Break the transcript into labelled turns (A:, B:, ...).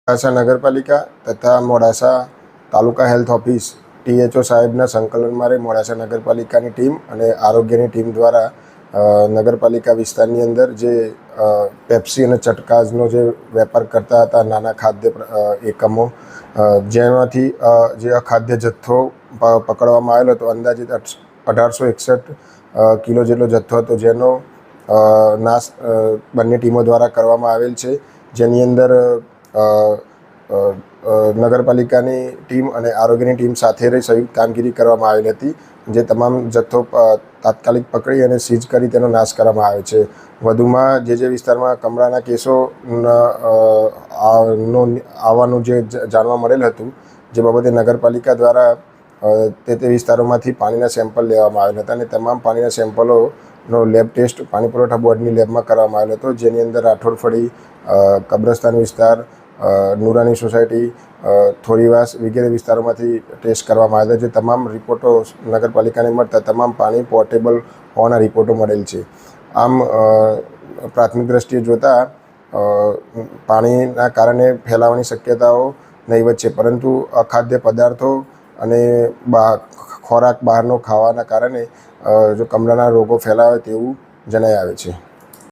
A: મોડાસા નગરપાલિકા તથા મોડાસા તાલુકા health office THO સાહેબના સંકલનમાં મોડાસા નગરપાલિકાની ટીમ અને આરોગ્યની ટીમ દ્વારા નગરપાલિકા વિસ્તારની અંદર જે પેપ્સી અને ચટકાઝનો જે વેપાર કરતા હતા નાના ખાદ્ય એકમો, જેમાંથી જે અખાદ્ય જથ્થો પકડવામાં આવેલો હતો, અંદાજિત 1861 કિલો જેટલો જથ્થો હતો, જેનો નાશ બંને ટીમો દ્વારા કરવામાં આવેલ છે. જેની અંદર નગરપાલિકાની ટીમ અને આરોગ્યની ટીમ સાથે રહી સંયુક્ત કામગીરી કરવામાં આવેલી હતી, જે તમામ જથ્થો તાત્કાલિક પકડી અને સીઝ કરી તેનો નાશ કરવામાં આવે છે. વધુમાં જે વિસ્તારમાં કમળાના કેસો આવવાનું જે જાણવા મળેલ હતું, જે બાબતે નગરપાલિકા દ્વારા તે વિસ્તારોમાંથી પાણીના સેમ્પલ લેવામાં આવેલા હતા અને તમામ પાણીના સેમ્પલોનો લેબ ટેસ્ટ પાણી પુરવઠા બોર્ડની લેબમાં કરવામાં આવેલો હતો. જેની અંદર રાઠોડફળી, કબ્રસ્તાન વિસ્તાર, નુરાની સોસાયટી, થોરીવાસ વગેરે વિસ્તારોમાંથી ટેસ્ટ કરવામાં આવ્યા, જે તમામ રિપોર્ટો નગરપાલિકાને મળતા તમામ પાણી પોર્ટેબલ હોવાના રિપોર્ટો મળેલ છે. આમ પ્રાથમિક દ્રષ્ટિએ જોતાં પાણીના કારણે ફેલાવાની શક્યતાઓ નહીવત છે, પરંતુ અખાદ્ય પદાર્થો અને ખોરાક બહારનો ખાવાના કારણે જો કમળાના રોગો ફેલાવે તેવું જણાઈ આવે છે.